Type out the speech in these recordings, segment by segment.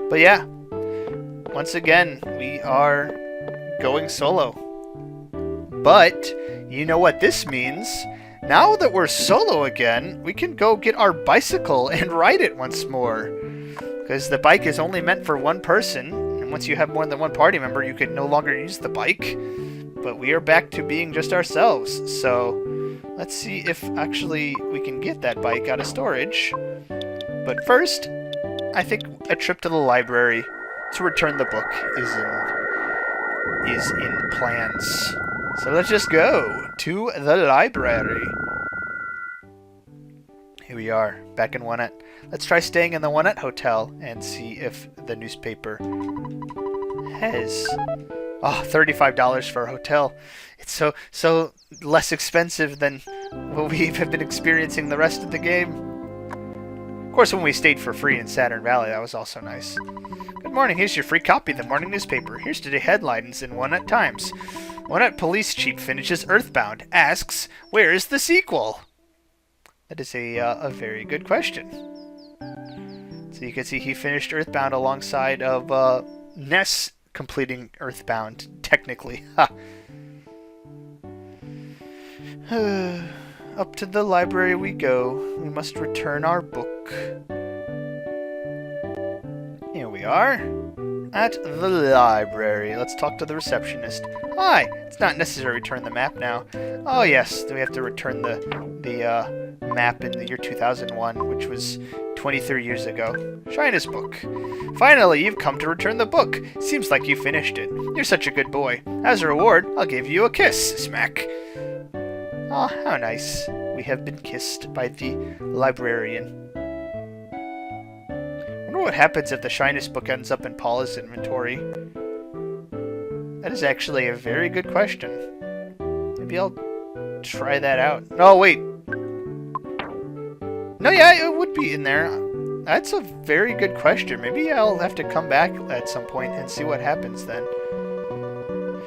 But yeah, once again, we are going solo. But you know what this means? Now that we're solo again, we can go get our bicycle and ride it once more. Because the bike is only meant for one person, and once you have more than one party member, you can no longer use the bike. But we are back to being just ourselves, so let's see if actually we can get that bike out of storage. But first, I think a trip to the library to return the book is in plans. So let's just go to the library. Here we are, back in One Up. Let's try staying in the One Up Hotel and see if the newspaper has $35 for a hotel. It's so less expensive than what we have been experiencing the rest of the game. Of course, when we stayed for free in Saturn Valley, that was also nice. Good morning, here's your free copy of the morning newspaper. Here's today's headlines in One Up Times. One Up police chief finishes EarthBound, asks, where is the sequel? That is a very good question. So you can see he finished EarthBound alongside of Ness completing EarthBound, technically. Ha! Up to the library we go. We must return our book. Here we are. At the library. Let's talk to the receptionist. Hi! It's not necessary to return the map now. Oh yes, we have to return the map in the year 2001, which was 23 years ago. Shyness book. Finally, you've come to return the book. Seems like you finished it. You're such a good boy. As a reward, I'll give you a kiss. Smack. Oh, how nice. We have been kissed by the librarian. I wonder what happens if the shyness book ends up in Paula's inventory. That is actually a very good question. Maybe I'll try that out. Oh, wait. No, yeah, it would be in there. That's a very good question. Maybe I'll have to come back at some point and see what happens then.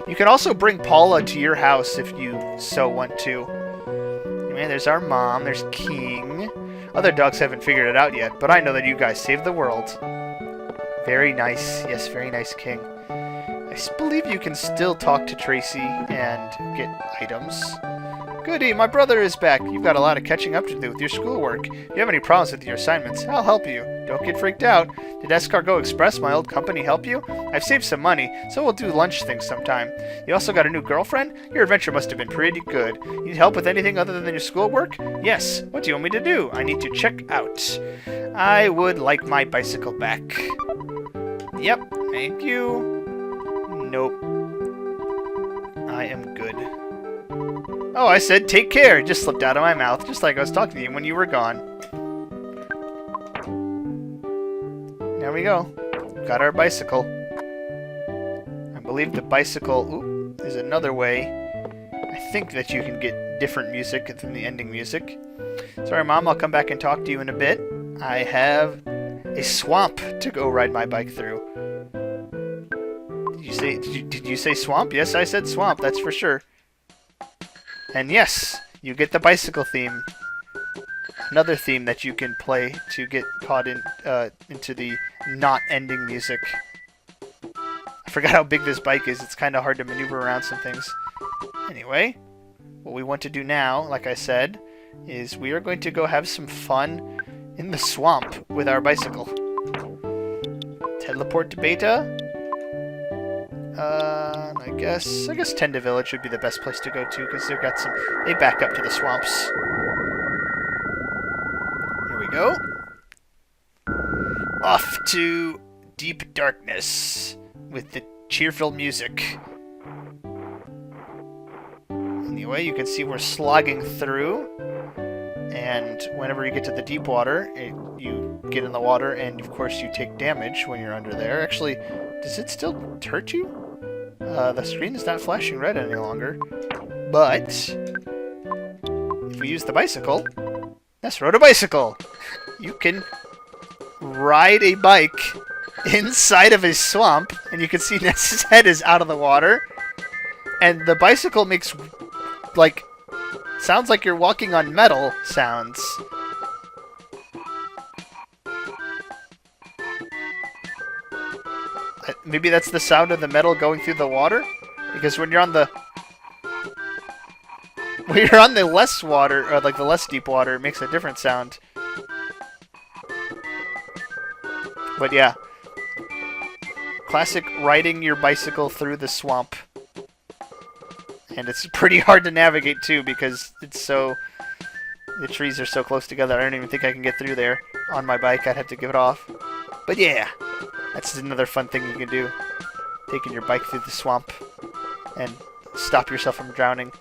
You can also bring Paula to your house if you so want to. Anyway, there's our mom. There's King. Other dogs haven't figured it out yet, but I know that you guys saved the world. Very nice. Yes, very nice, King. I believe you can still talk to Tracy and get items. Goody, my brother is back. You've got a lot of catching up to do with your schoolwork. If you have any problems with your assignments, I'll help you. Don't get freaked out. Did Escargot Express, my old company, help you? I've saved some money, so we'll do lunch things sometime. You also got a new girlfriend? Your adventure must have been pretty good. You need help with anything other than your schoolwork? Yes. What do you want me to do? I need to check out. I would like my bicycle back. Yep, thank you. Nope. I am good. Oh, I said take care. It just slipped out of my mouth, just like I was talking to you when you were gone. There we go. Got our bicycle. I believe the bicycle is another way. I think that you can get different music than the ending music. Sorry, Mom, I'll come back and talk to you in a bit. I have a swamp to go ride my bike through. Did you say swamp? Yes, I said swamp, that's for sure. And yes, you get the bicycle theme. Another theme that you can play to get caught into the not ending music. I forgot how big this bike is. It's kind of hard to maneuver around some things. Anyway, what we want to do now, like I said, is we are going to go have some fun in the swamp with our bicycle. Teleport to Beta. I guess Tenda Village would be the best place to go to because they back up to the swamps. Here we go. Off to deep darkness with the cheerful music. Anyway, you can see we're slogging through, and whenever you get to the deep water, you get in the water, and of course you take damage when you're under there. Actually, does it still hurt you? The screen is not flashing red any longer. But if we use the bicycle, Ness rode a bicycle. You can ride a bike inside of a swamp, and you can see Ness's head is out of the water. And the bicycle makes, sounds like you're walking on metal sounds. maybe that's the sound of the metal going through the water? Because when you're on the less water, or like the less deep water, it makes a different sound. But yeah. Classic riding your bicycle through the swamp. And it's pretty hard to navigate too because the trees are so close together. I don't even think I can get through there on my bike. I'd have to give it off. But yeah, that's another fun thing you can do. Taking your bike through the swamp and stop yourself from drowning.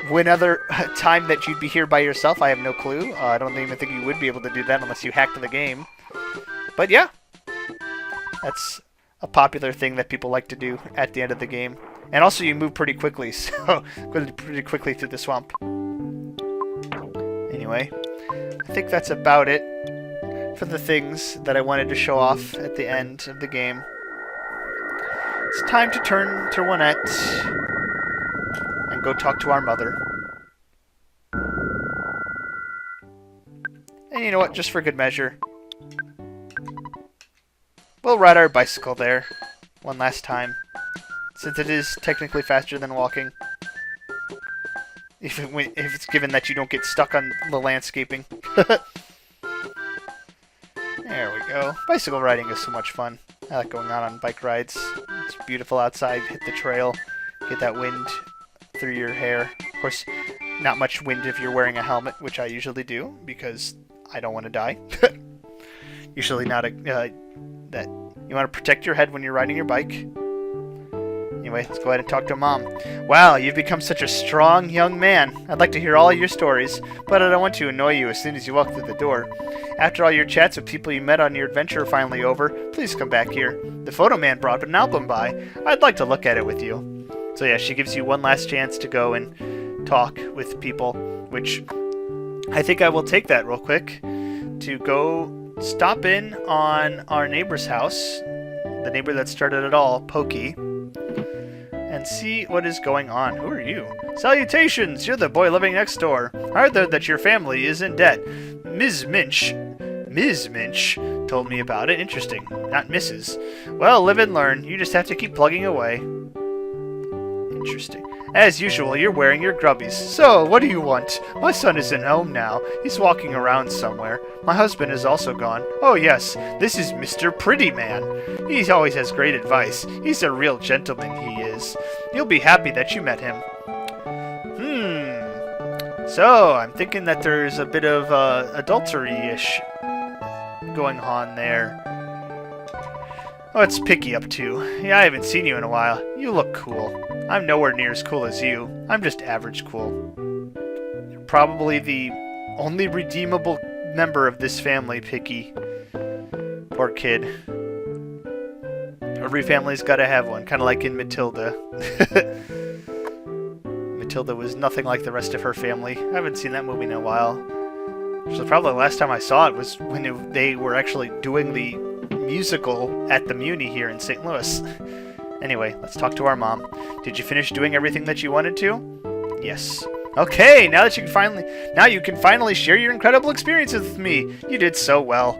When other time that you'd be here by yourself, I have no clue. I don't even think you would be able to do that unless you hacked the game. But yeah, that's a popular thing that people like to do at the end of the game. And also you move pretty quickly, so pretty quickly through the swamp. Anyway, I think that's about it for the things that I wanted to show off at the end of the game. It's time to turn to Juanette and go talk to our mother. And you know what, just for good measure, we'll ride our bicycle there one last time, since it is technically faster than walking. If it's given that you don't get stuck on the landscaping. There we go. Bicycle riding is so much fun. I like going out on bike rides. It's beautiful outside. Hit the trail. Get that wind through your hair. Of course, not much wind if you're wearing a helmet, which I usually do, because I don't want to die. Usually not that you want to protect your head when you're riding your bike. Anyway, let's go ahead and talk to Mom. Wow, you've become such a strong young man. I'd like to hear all your stories, but I don't want to annoy you as soon as you walk through the door. After all your chats with people you met on your adventure are finally over, please come back here. The photo man brought an album by. I'd like to look at it with you. So yeah, she gives you one last chance to go and talk with people, which I think I will take that real quick to go stop in on our neighbor's house, the neighbor that started it all, Pokey, and see what is going on. Who are you? Salutations! You're the boy living next door. I heard that your family is in debt. Ms. Minch told me about it. Interesting. Not Mrs. Well, live and learn. You just have to keep plugging away. Interesting. As usual, you're wearing your grubbies. So, what do you want? My son isn't home now. He's walking around somewhere. My husband is also gone. Oh yes, this is Mr. Pretty Man. He always has great advice. He's a real gentleman, he is. You'll be happy that you met him. So, I'm thinking that there's a bit of adultery-ish going on there. What's Picky up to? Yeah, I haven't seen you in a while. You look cool. I'm nowhere near as cool as you. I'm just average cool. You're probably the only redeemable member of this family, Picky. Poor kid. Every family's gotta have one, kind of like in Matilda. Matilda was nothing like the rest of her family. I haven't seen that movie in a while. So probably the last time I saw it was when they were actually doing the musical at the Muni here in St. Louis. Anyway, let's talk to our mom. Did you finish doing everything that you wanted to? Yes. Okay, now you can finally share your incredible experiences with me. You did so well.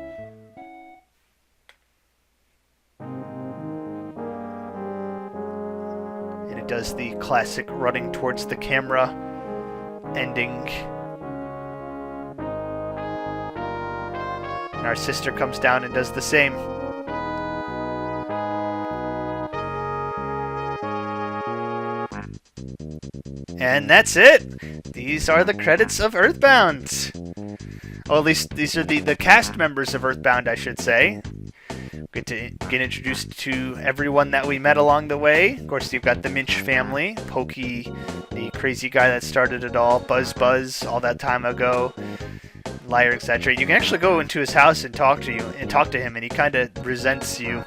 And it does the classic running towards the camera ending. And our sister comes down and does the same. And that's it! These are the credits of EarthBound! Well, at least these are the cast members of EarthBound, I should say. Get to get introduced to everyone that we met along the way. Of course, you've got the Minch family, Pokey, the crazy guy that started it all, Buzz all that time ago, Liar, etc. You can actually go into his house and talk to him, and he kind of resents you.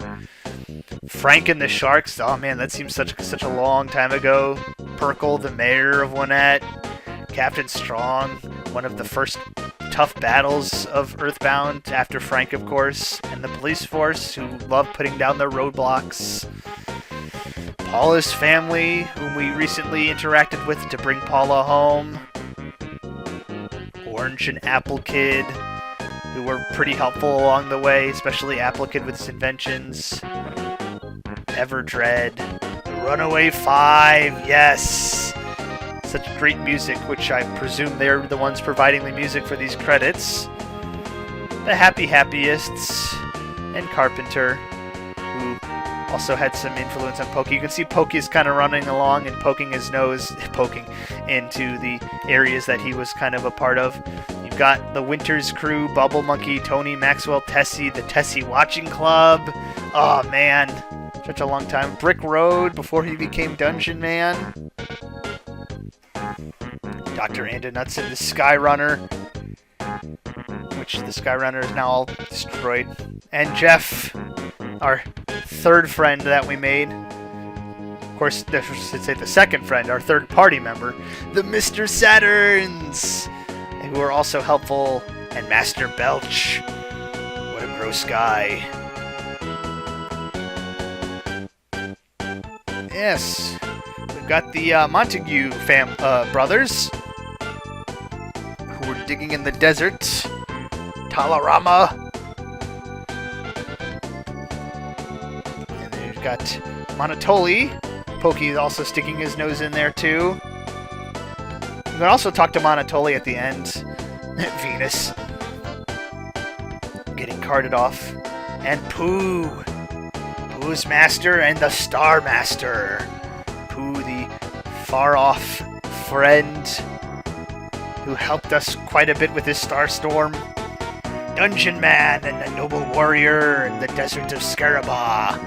Frank and the Sharks, oh man, that seems such a long time ago. Perkle, the mayor of Winnett. Captain Strong, one of the first tough battles of EarthBound, after Frank, of course. And the police force, who love putting down their roadblocks. Paula's family, whom we recently interacted with to bring Paula home. Orange and Apple Kid, who were pretty helpful along the way, especially Apple Kid with his inventions. Everdread, Runaway 5, yes! Such great music, which I presume they're the ones providing the music for these credits. The Happy Happyists, and Carpenter, who also had some influence on Pokey. You can see Pokey is kind of running along and poking his nose, poking into the areas that he was kind of a part of. You've got the Winters crew, Bubble Monkey, Tony, Maxwell, Tessie, the Tessie Watching Club. Oh man, such a long time. Brick Road before he became Dungeon Man. Dr. Anda Knudsen, the Skyrunner, which the Skyrunner is now all destroyed. And Jeff, our third friend that we made. Of course, I should say the second friend, our third party member, the Mr. Saturns, who are also helpful, and Master Belch. What a gross guy. Yes, we've got the Montague brothers, who were digging in the desert. Talarama. And then we've got Monotoli. Pokey is also sticking his nose in there too. You can also talk to Monotoli at the end. Venus. Getting carted off. And Pooh. Pooh's Master and the Star Master. Pooh, the far-off friend who helped us quite a bit with his Starstorm. Dungeon Man and the Noble Warrior in the Desert of Scaraba.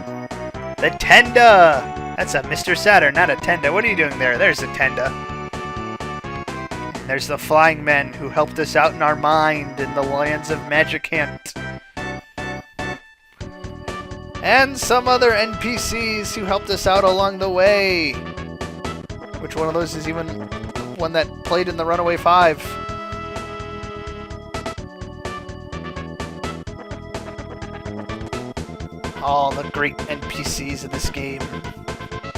The Tenda! That's a Mr. Saturn, not a Tenda. What are you doing there? There's a Tenda. And there's the Flying Men who helped us out in our mind in the lands of Magicant. And some other NPCs who helped us out along the way. Which one of those is even one that played in the Runaway 5? All the great NPCs in this game.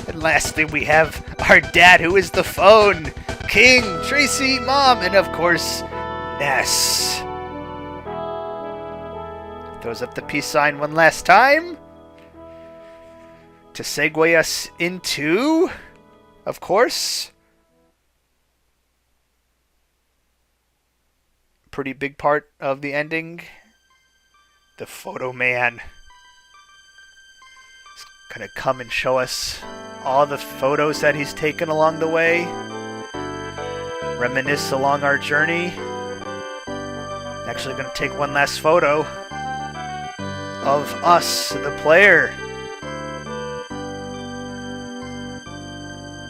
And lastly, we have our dad, who is the phone. King, Tracy, Mom, and of course, Ness. Throws up the peace sign one last time. To segue us into, of course, pretty big part of the ending. The Photo Man. Gonna come and show us all the photos that he's taken along the way. Reminisce along our journey. Actually gonna take one last photo of us, the player.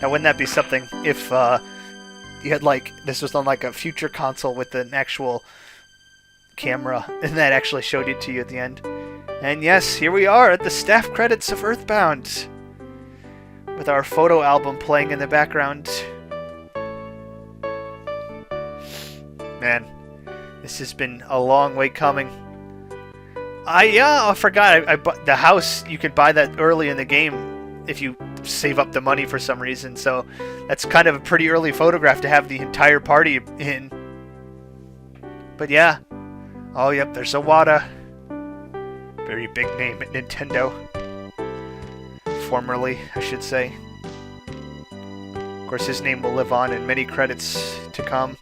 Now wouldn't that be something if you had this was on a future console with an actual camera and that actually showed it to you at the end. And yes, here we are at the staff credits of EarthBound, with our photo album playing in the background. Man, this has been a long way coming. I forgot, I bought the house. You could buy that early in the game if you save up the money for some reason, so that's kind of a pretty early photograph to have the entire party in. But yeah, oh yep, there's Iwata. Very big name at Nintendo. Formerly, I should say. Of course, his name will live on in many credits to come.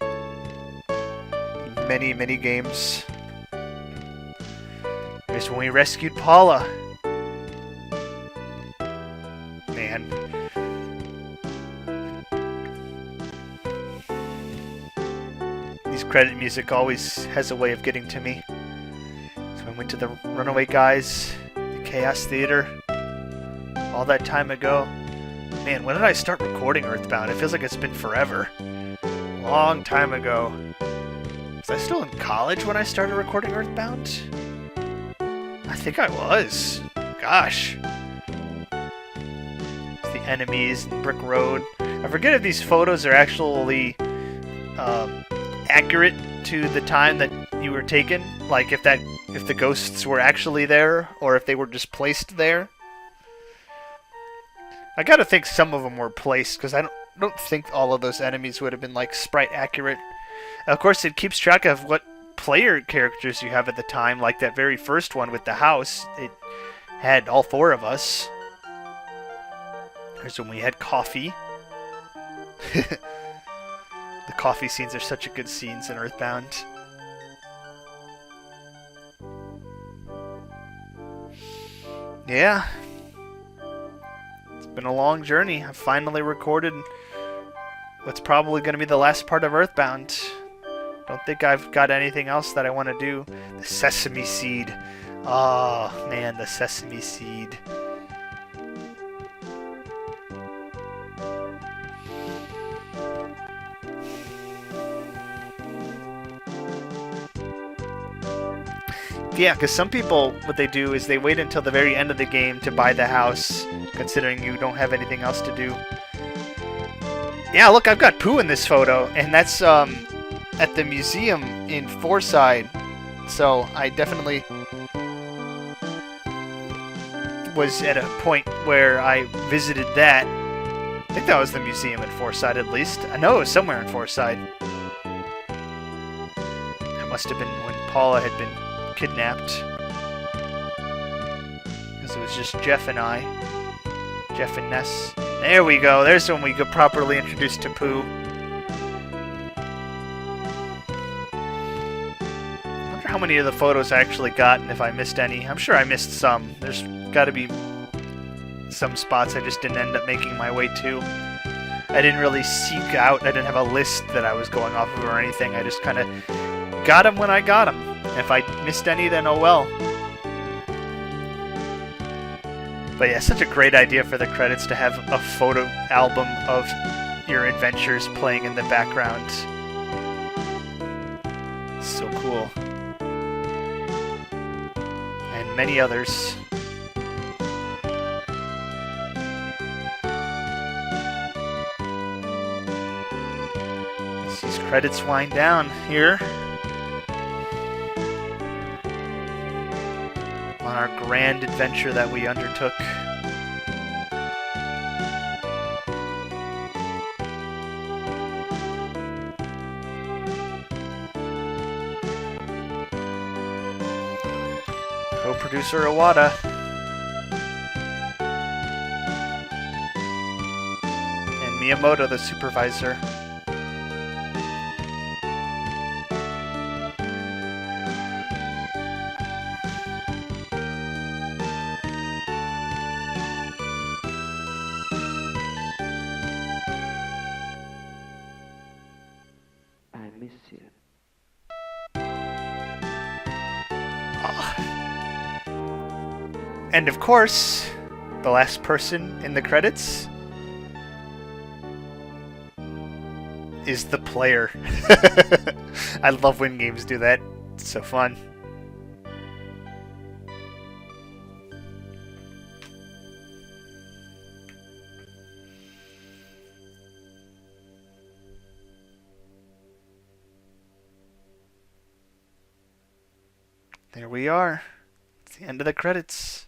Many, many games. Here's when we rescued Paula. Man. These credit music always has a way of getting to me. Went to the Runaway Guys, the Chaos Theater, all that time ago. Man, when did I start recording EarthBound? It feels like it's been forever. Long time ago. Was I still in college when I started recording EarthBound? I think I was. Gosh. The enemies, Brick Road. I forget if these photos are actually accurate to the time that you were taken. Like if the ghosts were actually there, or if they were just placed there. I gotta think some of them were placed, because I don't think all of those enemies would have been sprite accurate. Of course, it keeps track of what player characters you have at the time, like that very first one with the house. It had all 4 of us. There's when we had coffee. The coffee scenes are such a good scenes in EarthBound. Yeah. It's been a long journey. I've finally recorded what's probably going to be the last part of EarthBound. Don't think I've got anything else that I want to do. The sesame seed. Oh, man, the sesame seed. Yeah, because some people, what they do is they wait until the very end of the game to buy the house, considering you don't have anything else to do. Yeah, look, I've got Pooh in this photo, and that's at the museum in Forside. So I definitely was at a point where I visited that. I think that was the museum in Forside, at least. I know it was somewhere in Forside. It must have been when Paula had been kidnapped, because it was just Jeff and I. Jeff and Ness. There we go. There's when we got properly introduced to Pooh. I wonder how many of the photos I actually got and if I missed any. I'm sure I missed some. There's got to be some spots I just didn't end up making my way to. I didn't really seek out. I didn't have a list that I was going off of or anything. I just kind of got them when I got them. If I missed any, then oh well. But yeah, such a great idea for the credits to have a photo album of your adventures playing in the background. So cool. And many others. As these credits wind down here on our grand adventure that we undertook. Co-producer Iwata. And Miyamoto, the supervisor. And of course, the last person in the credits is the player. I love when games do that. It's so fun. There we are. It's the end of the credits.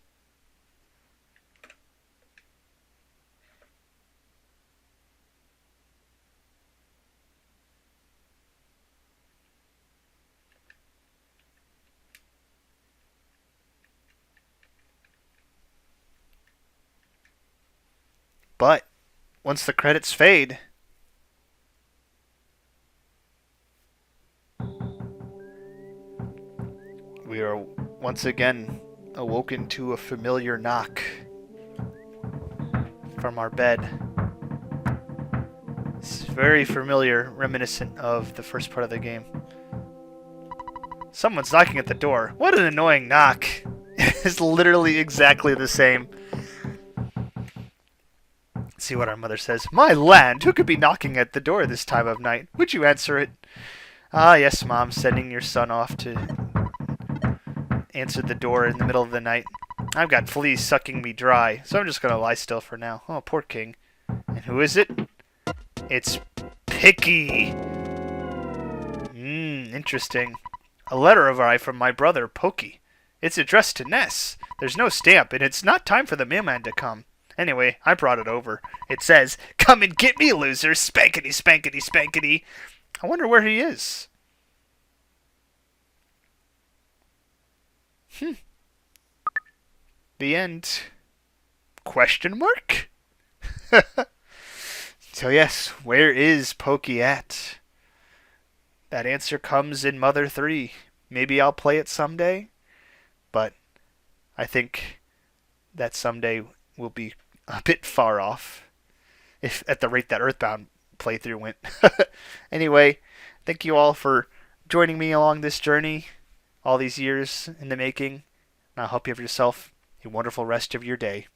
But once the credits fade, we are once again awoken to a familiar knock from our bed. It's very familiar, reminiscent of the first part of the game. Someone's knocking at the door. What an annoying knock. It's literally exactly the same. Let's see what our mother says. My land, who could be knocking at the door this time of night? Would you answer it? Ah, yes, Mom, sending your son off to answer the door in the middle of the night. I've got fleas sucking me dry, so I'm just going to lie still for now. Oh, poor King. And who is it? It's Picky. Interesting. A letter arrived from my brother, Pokey. It's addressed to Ness. There's no stamp, and it's not time for the mailman to come. Anyway, I brought it over. It says, "Come and get me, loser, spankety, spankety, spankety." I wonder where he is. The end. Question mark? So yes, where is Pokey at? That answer comes in Mother 3. Maybe I'll play it someday, but I think that someday will be a bit far off, if at the rate that EarthBound playthrough went. Anyway, thank you all for joining me along this journey, all these years in the making. I hope you have yourself a wonderful rest of your day.